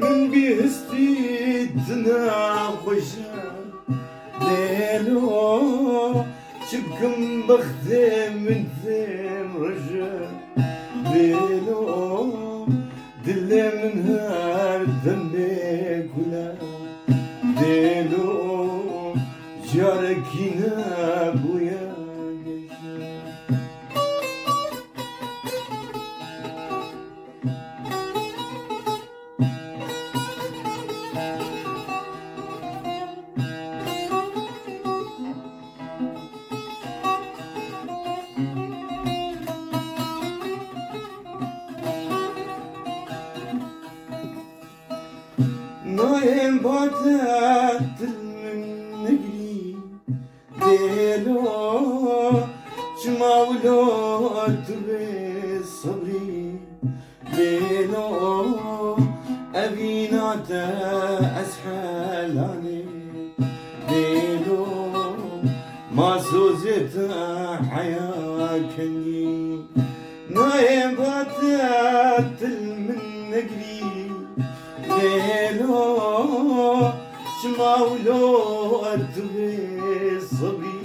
من بيهستيدنا خوشا ليلو شبكم بخدم من ثم رجا ليلو دل من هار ذنبك ولا ليلو جاركينا بويا نايم باتت من نقري ليلو شماولو تبي صبري ليلو أبينات أسحل عليك ليلو ما سوزت حياكني نايم باتت من نقري ليلو شماولو أدري صبي